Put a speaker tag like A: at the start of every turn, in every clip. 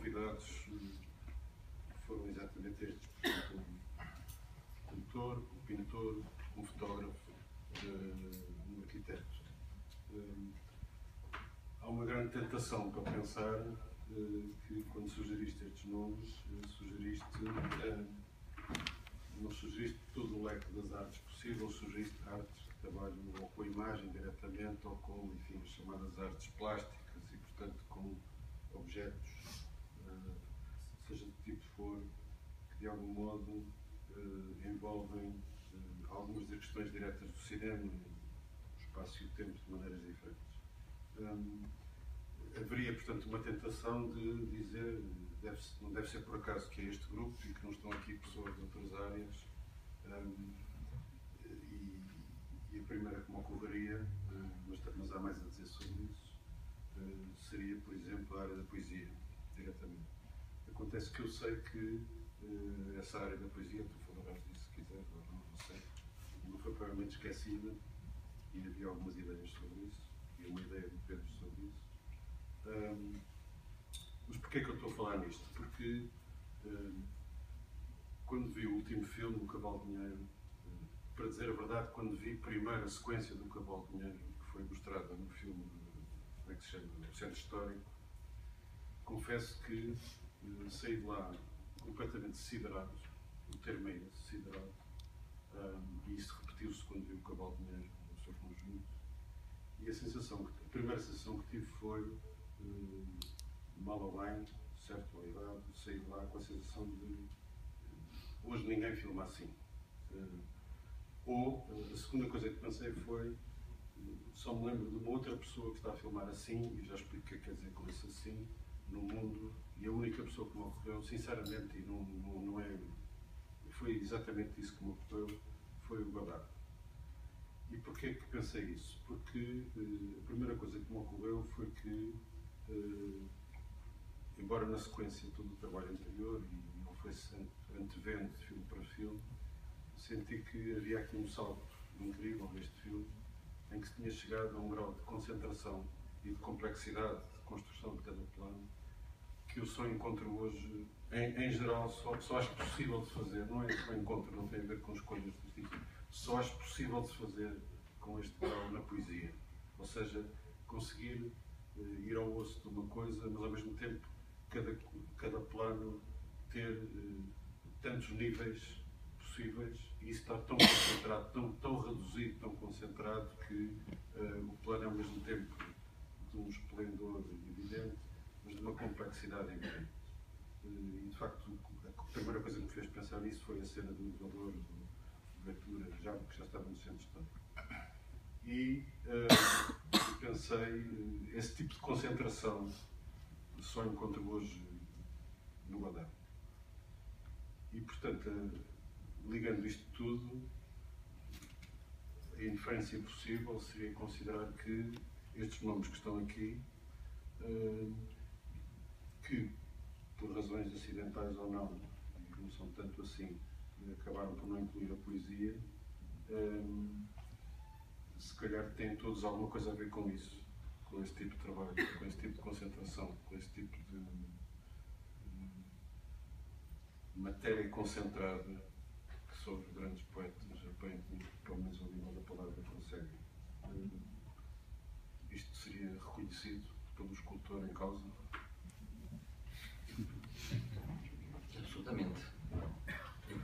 A: convidados foram exatamente estes, portanto, um pintor, um pintor, um fotógrafo, um arquiteto. Há uma grande tentação para pensar que quando sugeriste estes nomes, não sugeriste todo o leque das artes possíveis, sugeriste artes que trabalham ou com a imagem diretamente ou com, enfim, as chamadas artes plásticas e, portanto, com objetos, seja de tipo for, que de algum modo envolvem algumas das questões diretas do cinema, o espaço e o tempo de maneiras diferentes. Haveria, portanto, uma tentação de dizer, não deve ser por acaso que é este grupo e que não estão aqui pessoas de outras áreas, e a primeira que me ocorreria, mas há mais a dizer sobre isso, seria, por exemplo, a área da poesia, diretamente. Acontece que eu sei que essa área da poesia, tu falarás disso se quiser, não sei, não foi provavelmente esquecida e havia algumas ideias sobre isso, e uma ideia do Pedro sobre isso. Mas porquê é que eu estou a falar nisto? Porque quando vi o último filme, O Cavalo de Dinheiro, para dizer a verdade, quando vi primeiro a sequência do Cavalo de Dinheiro, que foi mostrada no filme, como é que se chama, no Centro Histórico, confesso que saí de lá completamente siderado, o termo é esse, siderado, e isso repetiu-se quando vi o Cavalo de Dinheiro no seu conjunto, e a primeira sensação que tive foi, mal ou bem, certo ou errado, saí de lá com a sensação de hoje ninguém filma assim. Ou a segunda coisa que pensei foi, só me lembro de uma outra pessoa que está a filmar assim, e já explico o que quer dizer com isso assim, no mundo, e a única pessoa que me ocorreu, sinceramente, e não é, foi exatamente isso que me ocorreu, foi o Godard. E porquê que pensei isso? Porque a primeira coisa que me ocorreu foi que, embora na sequência todo o trabalho anterior, e não foi antevendo filme para filme, senti que havia aqui um salto incrível neste filme, em que se tinha chegado a um grau de concentração e de complexidade de construção de cada plano, que eu só encontro hoje, em geral, só acho possível de fazer, não é que o encontro não tem a ver com escolhas do tipo, só acho possível de se fazer com este grau na poesia. Ou seja, conseguir ir ao osso de uma coisa, mas ao mesmo tempo cada plano ter tantos níveis possíveis e isso estar tão concentrado, tão reduzido, tão concentrado que o plano é ao mesmo tempo de um esplendor evidente, mas de uma complexidade evidente. E de facto, a primeira coisa que me fez pensar nisso foi a cena do elevador, de leitura, que já estava no Centro Histórico. E pensei, esse tipo de concentração só encontro hoje no Godard. E portanto, ligando isto tudo, a inferência possível seria considerar que estes nomes que estão aqui, que por razões acidentais ou não, que não são tanto assim, acabaram por não incluir a poesia, se calhar têm todos alguma coisa a ver com isso, com esse tipo de trabalho, com esse tipo de concentração, com esse tipo de matéria concentrada que só os grandes poetas, aparentemente, pelo menos ao nível da palavra, conseguem. Isto seria reconhecido pelo escultor em causa?
B: Absolutamente. E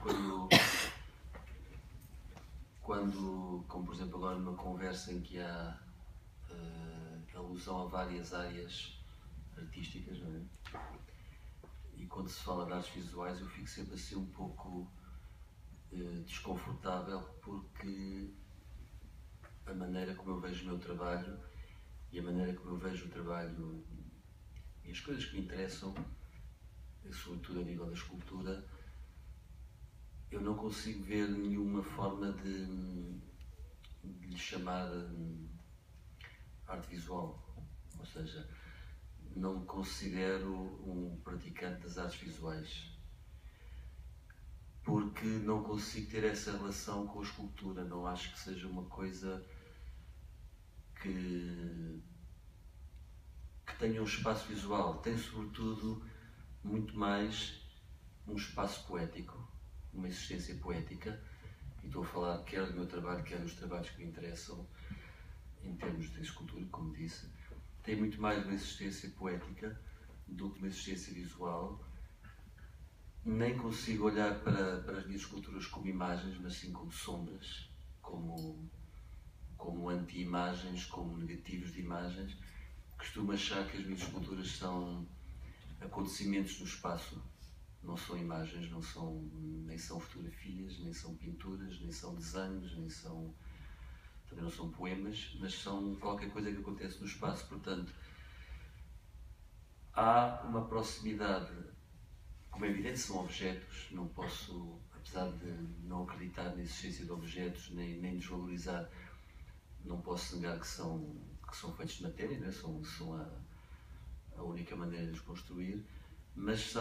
B: quando, como por exemplo agora numa conversa em que há alusão a várias áreas artísticas, não é? E quando se fala de artes visuais eu fico sempre assim um pouco desconfortável, porque a maneira como eu vejo o meu trabalho e a maneira como eu vejo o trabalho e as coisas que me interessam, sobretudo a nível da escultura, eu não consigo ver nenhuma forma de lhe chamar arte visual. Ou seja, não me considero um praticante das artes visuais, porque não consigo ter essa relação com a escultura. Não acho que seja uma coisa que tenha um espaço visual. Tem sobretudo muito mais um espaço poético, uma existência poética, e estou a falar quer do meu trabalho, quer dos trabalhos que me interessam, em termos de escultura, como disse, tem muito mais uma existência poética do que uma existência visual. Nem consigo olhar para as minhas esculturas como imagens, mas sim como sombras, como anti-imagens, como negativos de imagens. Costumo achar que as minhas esculturas são acontecimentos no espaço, não são imagens, nem são fotografias, nem são pinturas, nem são desenhos, também não são poemas, mas são qualquer coisa que acontece no espaço. Portanto, há uma proximidade. Como é evidente, são objetos, não posso, apesar de não acreditar na existência de objetos, nem desvalorizar, não posso negar que são feitos de matéria, né? São a única maneira de os construir, mas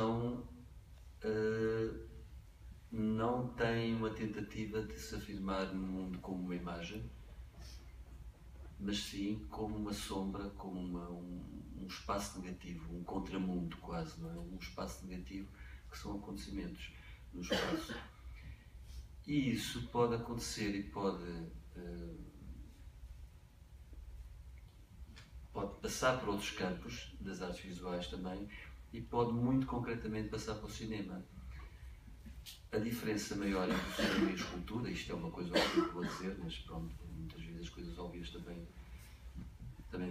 B: não têm uma tentativa de se afirmar no mundo como uma imagem, mas sim como uma sombra, como um espaço negativo, um contramundo quase, não é? Um espaço negativo que são acontecimentos no espaço. E isso pode acontecer e pode passar por outros campos das artes visuais também, e pode muito concretamente passar para o cinema. A diferença maior entre o cinema e a escultura, isto é uma coisa óbvia que vou dizer, mas pronto, muitas vezes as coisas óbvias também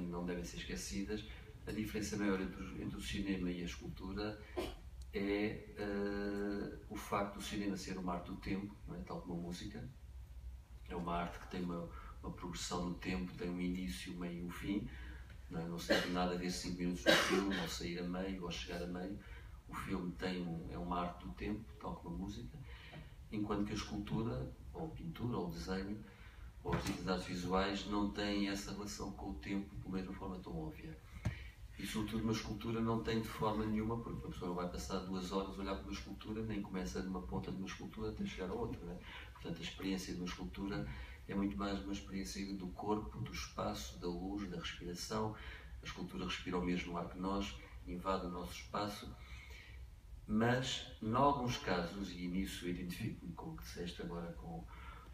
B: não devem ser esquecidas. A diferença maior entre o cinema e a escultura é o facto do cinema ser uma arte do tempo, não é? Tal como a música. É uma arte que tem uma progressão no tempo, tem um início, um meio e um fim. Não se tem nada a ver 5 minutos do filme, ou sair a meio, ou chegar a meio. O filme é uma arte do tempo, tal como a música, enquanto que a escultura, ou a pintura, ou o desenho, ou as atividades visuais não têm essa relação com o tempo de uma forma tão óbvia. E sobretudo uma escultura não tem de forma nenhuma, porque uma pessoa não vai passar 2 horas a olhar para uma escultura, nem começa numa ponta de uma escultura até chegar a outra, né? Portanto, a experiência de uma escultura é muito mais uma experiência do corpo, do espaço, da luz, da respiração. A escultura respira o mesmo ar que nós, invade o nosso espaço, mas, em alguns casos, e nisso identifico-me com o que disseste agora com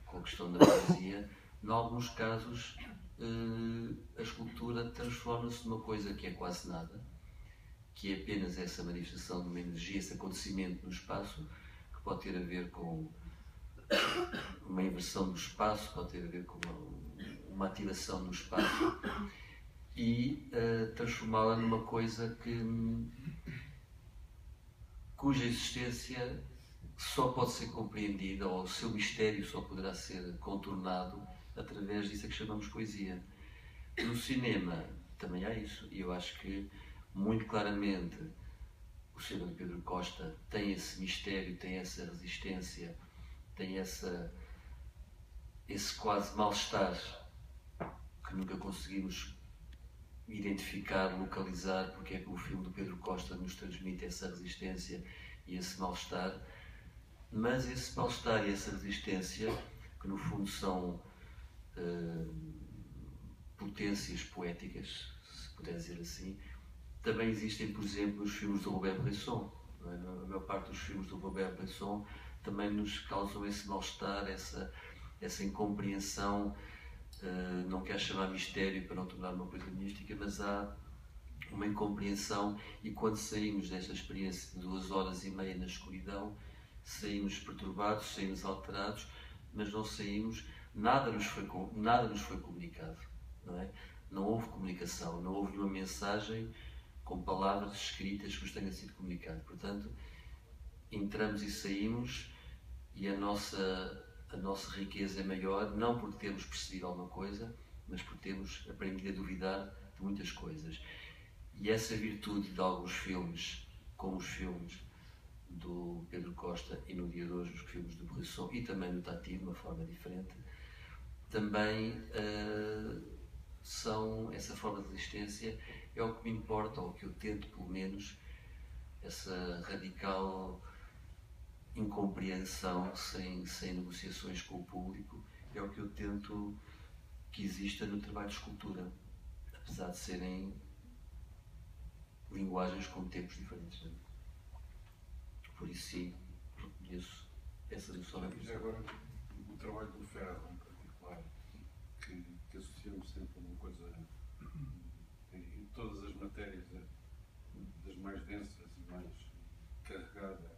B: a questão da poesia, em alguns casos a escultura transforma-se numa coisa que é quase nada, que é apenas essa manifestação de uma energia, esse acontecimento no espaço, que pode ter a ver com uma inversão do espaço, pode ter a ver com uma ativação no espaço, e transformá-la numa coisa cuja existência só pode ser compreendida, ou o seu mistério só poderá ser contornado através disso que chamamos poesia. No cinema também há isso, e eu acho que muito claramente o cinema de Pedro Costa tem esse mistério, tem essa resistência, tem esse quase mal-estar que nunca conseguimos identificar, localizar, porque é que o filme do Pedro Costa nos transmite essa resistência e esse mal-estar. Mas esse mal-estar e essa resistência, que no fundo são potências poéticas, se puder dizer assim, também existem, por exemplo, os filmes do Robert Bresson. Não é? A maior parte dos filmes do Robert Bresson também nos causam esse mal-estar, essa incompreensão. Não quero chamar mistério para não tornar uma coisa mística, mas há uma incompreensão, e quando saímos desta experiência de 2 horas e meia na escuridão, saímos perturbados, saímos alterados, mas não saímos, nada nos foi comunicado, não é? Não houve comunicação, não houve nenhuma mensagem com palavras escritas que nos tenha sido comunicado. Portanto, entramos e saímos, e a nossa riqueza é maior, não porque temos percebido alguma coisa, mas porque temos aprendido a duvidar de muitas coisas. E essa virtude de alguns filmes, como os filmes do Pedro Costa e no dia de hoje os filmes do Bresson e também do Tati, de uma forma diferente, também são essa forma de resistência, é o que me importa, ou o que eu tento pelo menos, essa radical incompreensão sem negociações com o público, é o que eu tento que exista no trabalho de escultura, apesar de serem linguagens com tempos diferentes. por isso sim, reconheço essa noção.
A: E já agora, o trabalho do ferro em particular, que associamos sempre a uma coisa, em todas as matérias, das mais densas e mais carregadas,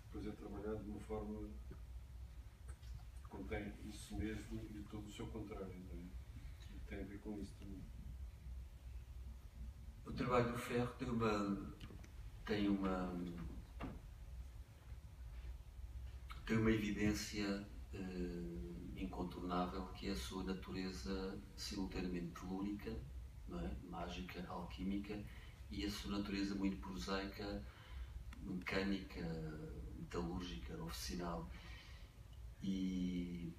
A: depois é trabalhado de uma forma que contém isso mesmo e todo o seu contrário, não é? E tem a ver com isso também.
B: O trabalho do ferro tem uma evidência incontornável, que é a sua natureza simultaneamente telúrica, não é? Mágica, alquímica, e a sua natureza muito prosaica, mecânica, metalúrgica, oficinal. E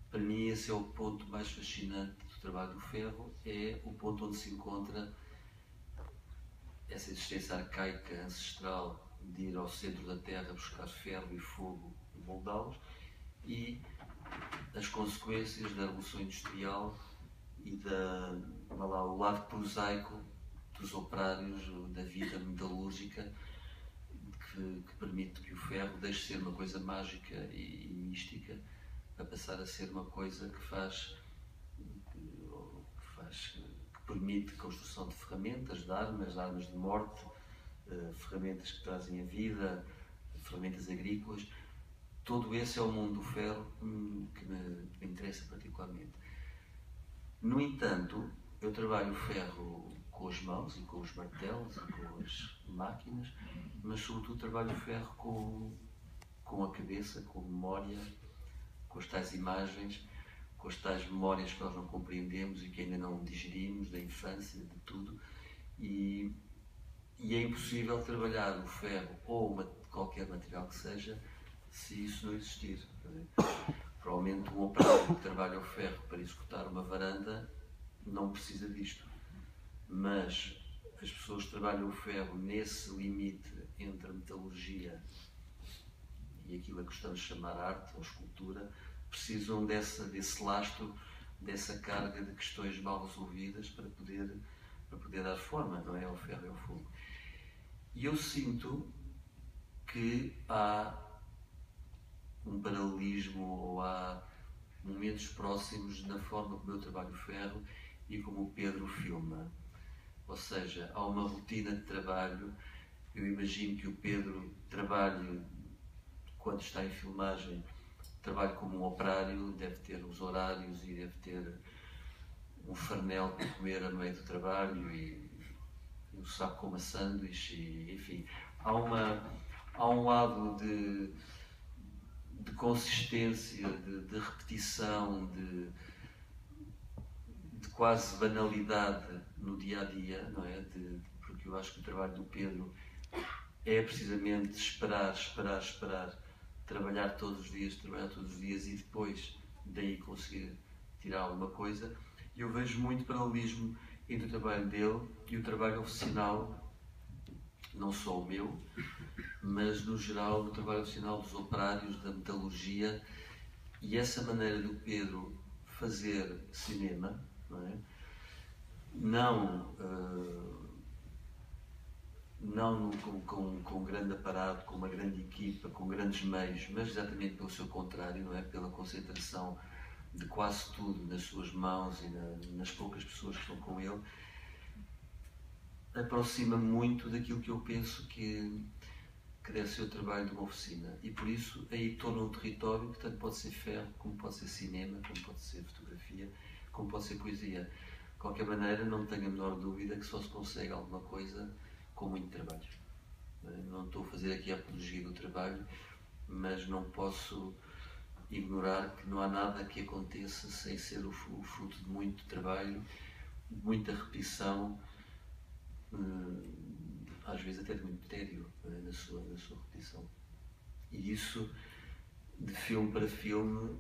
B: para mim esse é o ponto mais fascinante do trabalho do ferro, é o ponto onde se encontra essa existência arcaica, ancestral, de ir ao centro da Terra buscar ferro e fogo e moldá-los, e as consequências da Revolução Industrial e o lado prosaico dos operários, da vida metalúrgica, que permite que o ferro deixe de ser uma coisa mágica e mística para passar a ser uma coisa que permite a construção de ferramentas, de armas de morte, ferramentas que trazem a vida, ferramentas agrícolas. Todo esse é o mundo do ferro que me interessa particularmente. No entanto, eu trabalho o ferro com as mãos e com os martelos e com as máquinas, mas sobretudo trabalho o ferro com a cabeça, com a memória, com as tais imagens, com as tais memórias que nós não compreendemos e que ainda não digerimos, da infância, de tudo. E é impossível trabalhar o ferro ou qualquer material que seja se isso não existir. Provavelmente um operário que trabalha o ferro para executar uma varanda não precisa disto. Mas as pessoas que trabalham o ferro nesse limite entre a metalurgia e aquilo a que estamos a chamar arte ou escultura, precisam desse lastro, dessa carga de questões mal resolvidas para poder dar forma, não é? Ao ferro e ao fogo. E eu sinto que há um paralelismo, ou há momentos próximos na forma como eu trabalho o ferro e como o Pedro filma. Ou seja, há uma rotina de trabalho. Eu imagino que o Pedro trabalhe, quando está em filmagem, trabalhe como um operário, deve ter os horários e deve ter um farnel para comer a meio do trabalho e um saco com uma sanduíche, e, enfim. Há um lado de consistência, de repetição, de quase banalidade no dia-a-dia, não é? Porque eu acho que o trabalho do Pedro é precisamente esperar, trabalhar todos os dias e depois daí conseguir tirar alguma coisa. E eu vejo muito paralelismo entre o trabalho dele e o trabalho oficinal, não só o meu, mas no geral no trabalho oficinal dos operários, da metalurgia, e essa maneira do Pedro fazer cinema, não é? Não com um grande aparato, com uma grande equipa, com grandes meios, mas exatamente pelo seu contrário, não é? Pela concentração de quase tudo nas suas mãos e nas poucas pessoas que estão com ele, aproxima muito daquilo que eu penso que deve ser o trabalho de uma oficina. E por isso aí torna um território que tanto pode ser ferro, como pode ser cinema, como pode ser fotografia, como pode ser poesia. De qualquer maneira, não tenho a menor dúvida que só se consegue alguma coisa com muito trabalho. Não estou a fazer aqui a apologia do trabalho, mas não posso ignorar que não há nada que aconteça sem ser o fruto de muito trabalho, de muita repetição, às vezes até de muito tédio na sua repetição. E isso, de filme para filme,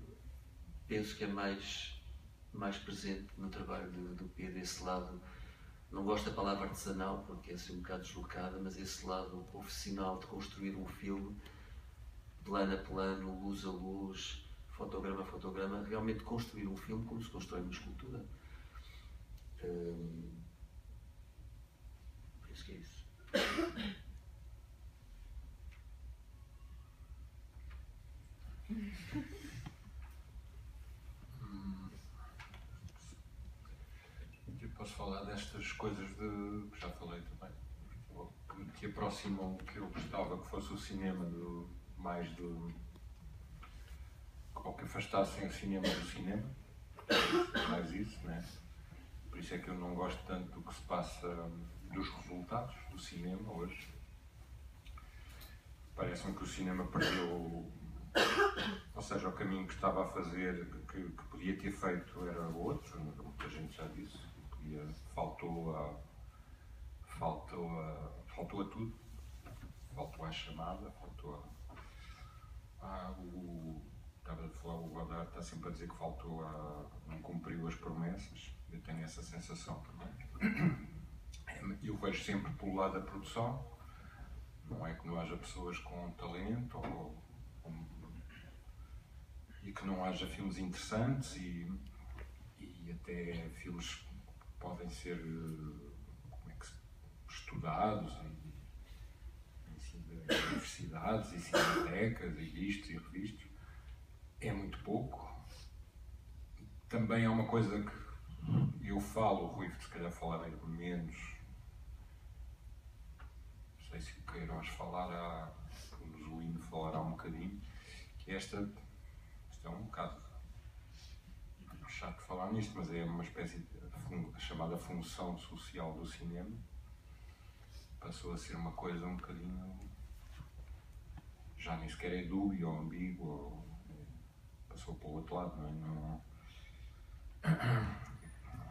B: penso que é mais presente no trabalho do Pedro, esse lado. Não gosto da palavra artesanal, porque é assim um bocado deslocada, mas esse lado oficinal de construir um filme, plano a plano, luz a luz, fotograma a fotograma, realmente construir um filme como se constrói uma escultura. Penso que é isso.
C: posso falar destas coisas de que já falei também, que aproximam, que eu gostava que fosse o cinema mais do, ou que afastassem o cinema do cinema, mais isso, né? Por isso é que eu não gosto tanto do que se passa, dos resultados do cinema hoje. Parece-me que o cinema perdeu, ou seja, o caminho que estava a fazer, que podia ter feito era outro, muita gente já disse, faltou a tudo, faltou à chamada, faltou estava a falar, o Godard está sempre a dizer que não cumpriu as promessas, eu tenho essa sensação também. Eu vejo sempre pelo lado da produção, não é que não haja pessoas com talento e que não haja filmes interessantes e até filmes que podem ser estudados em universidades e cinetecas e vistos e revistos. É muito pouco. Também é uma coisa que eu falo, o Rui se calhar falarei menos. Não sei se o Queiroz falará, o Nusolino falará um bocadinho, que isto é um bocado chato falar nisto, mas é uma espécie de chamada função social do cinema. Passou a ser uma coisa um bocadinho, já nem sequer é dúbio ou ambíguo, passou para o outro lado, não é?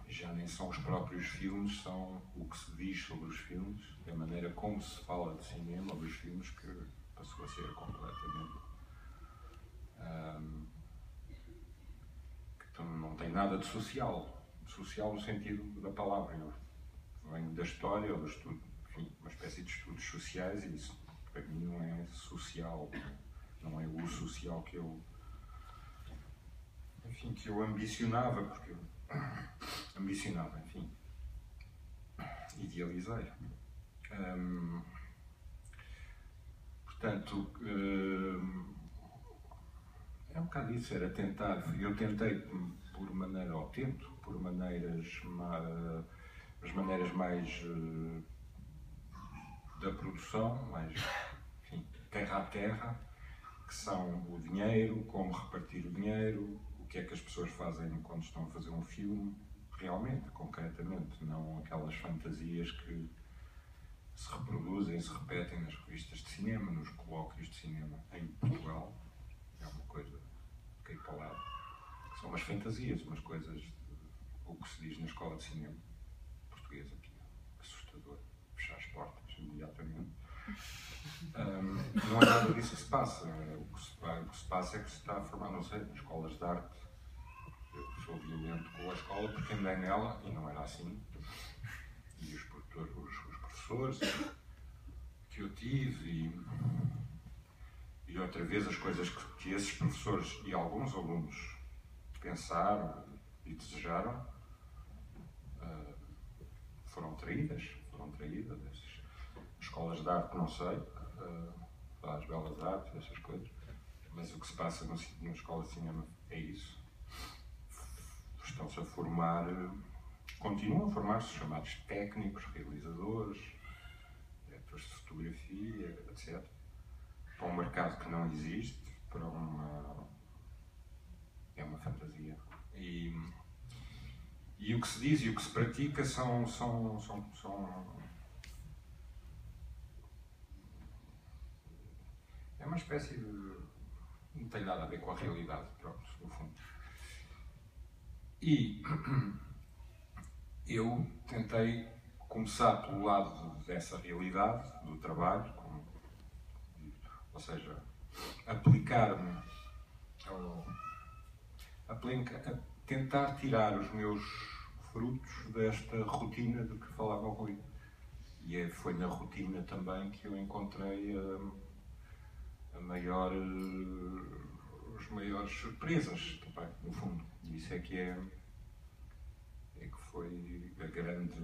C: Já nem são os próprios filmes, são o que se diz sobre os filmes, a maneira como se fala de cinema ou dos filmes, que passou a ser completamente que não tem nada de social no sentido da palavra. Eu venho da história ou do estudo, enfim, uma espécie de estudos sociais, e isso para mim não é social, não é o social que eu ambicionava, porque eu idealizei. Portanto, é um bocado isso, era tentar, eu tentei por maneira, ou tento, por maneiras, as maneiras mais da produção, mais, enfim, terra a terra, que são o dinheiro, como repartir o dinheiro, o que é que as pessoas fazem quando estão a fazer um filme, realmente, concretamente, não aquelas fantasias que se reproduzem, se repetem nas revistas de cinema, nos colóquios de cinema em Portugal. É uma coisa que aí para lá, que são umas fantasias, umas coisas, o que se diz na escola de cinema portuguesa, que é assustador, fechar as portas imediatamente. Não é nada disso que se passa. O que se passa é que se está a formar, não sei, nas escolas de arte. Eu sou violento com a escola porque andei nela e não era assim. E os professores que eu tive e outra vez as coisas que esses professores e alguns alunos pensaram e desejaram foram traídas. Escolas de arte, não sei, as belas artes, essas coisas, mas o que se passa na escola de cinema é isso. Estão-se a formar, continuam a formar-se chamados técnicos, realizadores, diretores de fotografia, etc. Para um mercado que não existe, é uma fantasia. E o que se diz e o que se pratica é uma espécie de... não tem nada a ver com a realidade, pronto, no fundo. E eu tentei começar pelo lado dessa realidade, do trabalho, ou seja, aplicar-me, tentar tirar os meus frutos desta rotina de que falava o Rui. E foi na rotina também que eu encontrei as maiores surpresas também, no fundo. E isso é que foi a grande...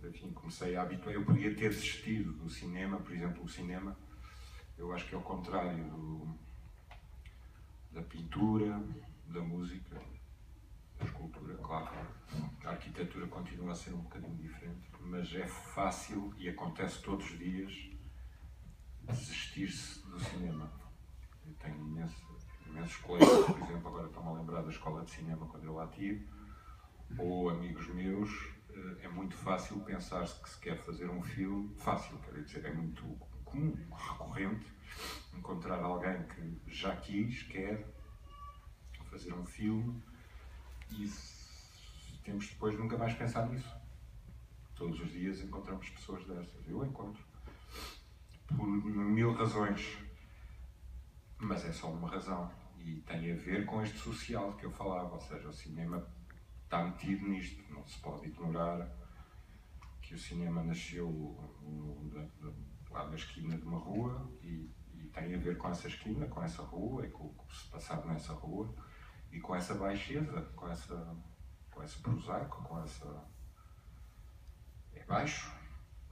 C: Enfim, comecei a habituar. Eu podia ter desistido do cinema, por exemplo, o cinema, eu acho que é ao contrário da pintura, da música, a escultura, claro. A arquitetura continua a ser um bocadinho diferente, mas é fácil e acontece todos os dias desistir-se do cinema. Eu tenho imensos colegas, por exemplo, agora estou-me a lembrar da escola de cinema quando eu lá tive, ou amigos meus, é muito fácil pensar-se que se quer fazer um filme, fácil, quer dizer, é muito comum, recorrente, encontrar alguém que já quer fazer um filme e temos depois nunca mais pensar nisso. Todos os dias encontramos pessoas dessas. Eu encontro. Por 1000 razões. Mas é só uma razão. E tem a ver com este social que eu falava. Ou seja, o cinema está metido nisto. Não se pode ignorar que o cinema nasceu lá na esquina de uma rua e tem a ver com essa esquina, com essa rua e com o que se passava nessa rua e com essa baixeza, com esse prosaico, com essa... É baixo.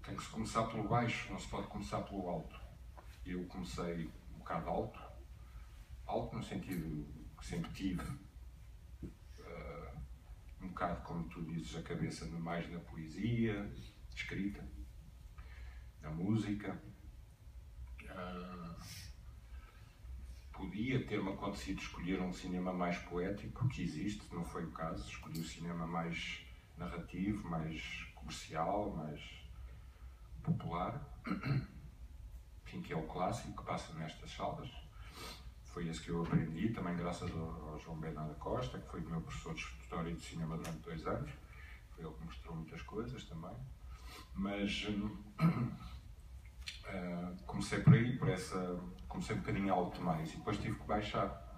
C: Tem que se começar pelo baixo, não se pode começar pelo alto. Eu comecei um bocado alto no sentido que sempre tive, um bocado, como tu dizes, a cabeça mais na poesia, escrita, na música. Podia ter-me acontecido escolher um cinema mais poético, que existe, não foi o caso. Escolhi o cinema mais narrativo, mais comercial, mais popular, enfim, que é o clássico que passa nestas salas. Foi esse que eu aprendi, também graças ao João Bernardo Costa, que foi o meu professor de História e de Cinema durante 2 anos. Foi ele que mostrou muitas coisas também. Mas comecei por aí, comecei um bocadinho alto demais e depois tive que baixar.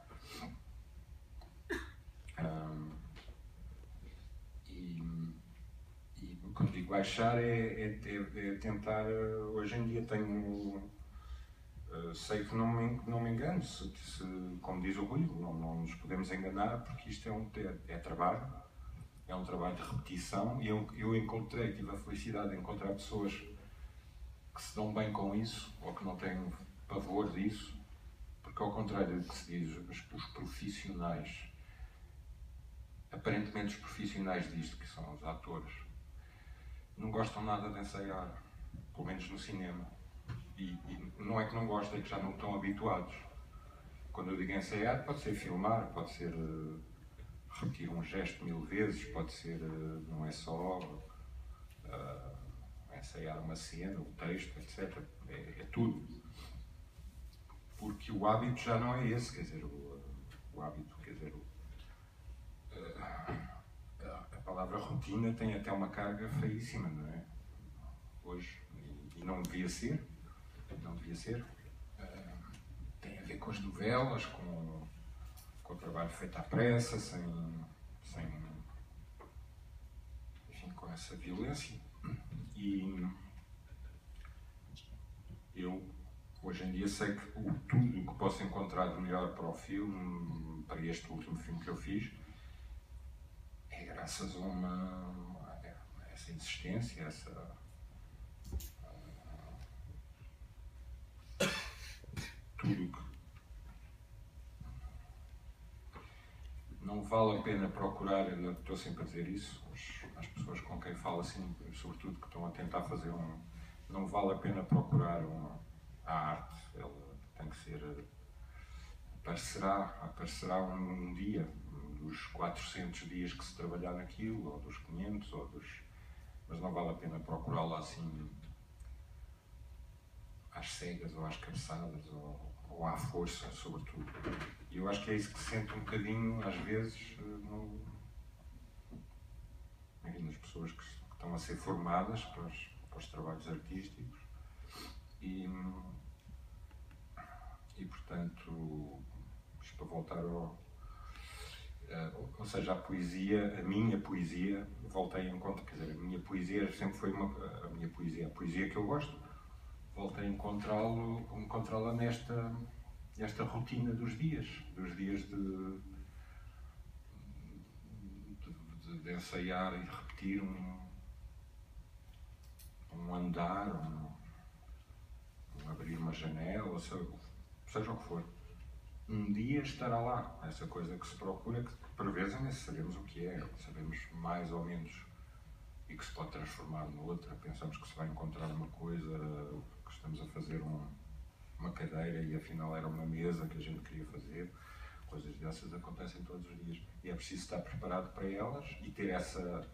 C: Quando digo baixar é tentar, hoje em dia sei que não me engano, como diz o Rui, não nos podemos enganar porque isto é trabalho, é um trabalho de repetição e eu tive a felicidade de encontrar pessoas que se dão bem com isso ou que não têm pavor disso, porque ao contrário do que se diz, os profissionais, aparentemente os profissionais disto, que são os atores, não gostam nada de ensaiar, pelo menos no cinema. E não é que não gostem, é que já não estão habituados. Quando eu digo ensaiar, pode ser filmar, pode ser repetir um gesto 1000 vezes, pode ser, não é só ensaiar uma cena, o texto, etc. É tudo. Porque o hábito já não é esse, quer dizer, o hábito, quer dizer, a palavra rotina tem até uma carga feíssima, não é? Hoje, e não devia ser, tem a ver com as novelas, com o trabalho feito à pressa, enfim, com essa violência. E eu, hoje em dia, sei que tudo o que posso encontrar de melhor para o filme, para este último filme que eu fiz, é graças a essa insistência, tudo que não vale a pena procurar, eu estou sempre a dizer isso, as pessoas com quem falo assim, sobretudo que estão a tentar fazer não vale a pena procurar a arte, ela tem que ser, aparecerá um dia, dos 400 dias que se trabalhar naquilo, ou dos 500, mas não vale a pena procurá-la assim às cegas ou às cabeçadas ou à força, sobretudo. E eu acho que é isso que se sente um bocadinho, às vezes, nas pessoas que estão a ser formadas para os trabalhos artísticos e portanto, isto para voltar ou seja, a minha poesia, voltei a encontrar, quer dizer, a minha poesia sempre foi a poesia que eu gosto, voltei a encontrá-la nesta rotina dos dias de ensaiar e de repetir um andar, um abrir uma janela, seja o que for. um dia estará lá. Essa coisa que se procura, que por vezes nem sabemos o que é, sabemos mais ou menos, e que se pode transformar noutra. Pensamos que se vai encontrar uma coisa, que estamos a fazer uma cadeira e afinal era uma mesa que a gente queria fazer. Coisas dessas acontecem todos os dias. E é preciso estar preparado para elas e ter essa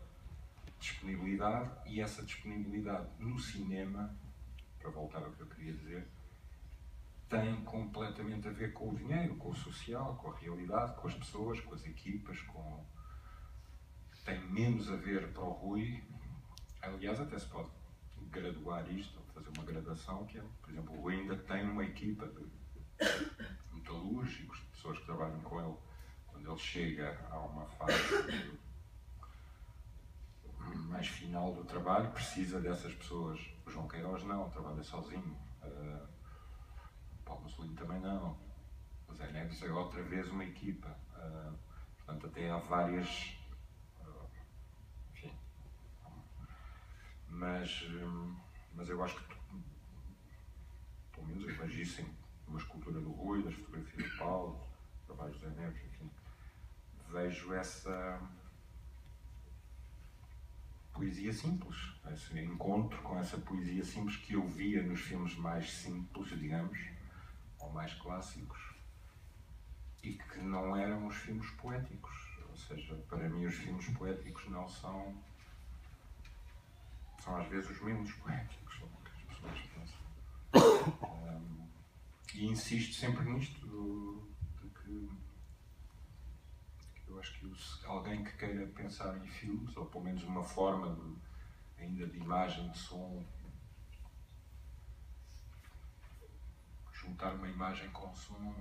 C: disponibilidade. E essa disponibilidade no cinema, para voltar ao que eu queria dizer, tem completamente a ver com o dinheiro, com o social, com a realidade, com as pessoas, com as equipas, tem menos a ver para o Rui. Aliás, até se pode graduar isto, fazer uma gradação, que é, por exemplo, o Rui ainda tem uma equipa de metalúrgicos, de pessoas que trabalham com ele. Quando ele chega a uma fase mais final do trabalho, precisa dessas pessoas. O João Queiroz não, trabalha sozinho. O Paulo Mussolini também não. O Zé Neves é outra vez uma equipa. Portanto, até há várias... enfim. Mas eu acho que, pelo menos eu vejo isso em uma escultura do Rui, das fotografias do Paulo, trabalhos do Zé Neves, enfim. Vejo essa poesia simples, esse encontro com essa poesia simples que eu via nos filmes mais simples, digamos, ou mais clássicos, e que não eram os filmes poéticos. Ou seja, para mim os filmes poéticos não são às vezes os menos poéticos, são o que as pessoas pensam. E insisto sempre nisto, de que eu acho que alguém que queira pensar em filmes, ou pelo menos uma forma ainda de imagem, de som, juntar uma imagem com som,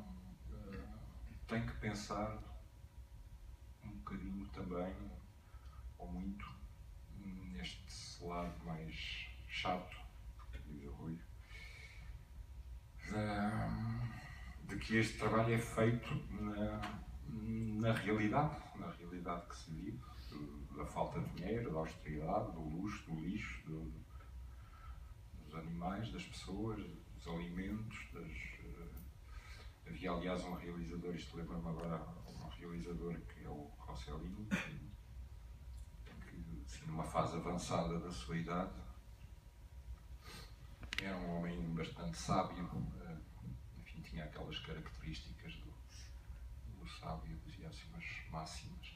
C: tem que pensar um bocadinho também, ou muito, neste lado mais chato, diz o Rui, de que este trabalho é feito na realidade que se vive, da falta de dinheiro, da austeridade, do luxo, do lixo, dos animais, das pessoas, dos alimentos, havia aliás um realizador, isto lembra-me agora, um realizador que é o Rossellini, que assim, numa fase avançada da sua idade, era um homem bastante sábio, enfim, tinha aquelas características do sábio, dizia assim umas máximas,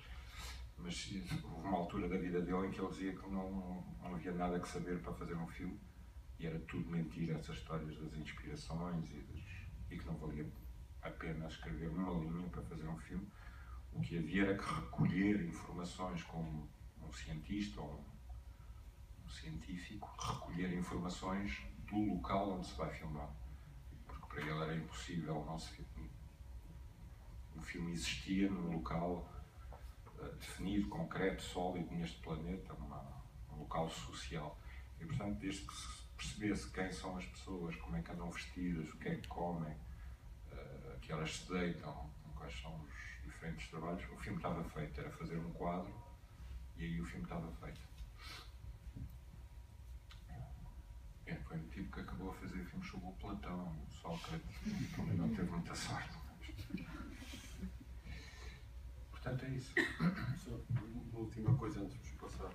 C: mas houve uma altura da vida dele em que ele dizia que não havia nada que saber para fazer um filme, e era tudo mentira, essas histórias das inspirações e que não valia a pena escrever uma linha para fazer um filme. O que havia era que recolher informações como um cientista ou um científico, recolher informações do local onde se vai filmar, porque para ele era impossível não se filmar. O filme existia num local definido, concreto, sólido neste planeta, um local social. E, portanto, desde que se percebesse quem são as pessoas, como é que andam vestidas, o que é que comem, a que elas se deitam, quais são os diferentes trabalhos, o filme estava feito. Era fazer um quadro e aí o filme estava feito. Foi um tipo que acabou a fazer filmes sobre o Platão, o Sócrates, também não teve muita sorte. Portanto, é isso.
A: Só uma última coisa antes de vos passar.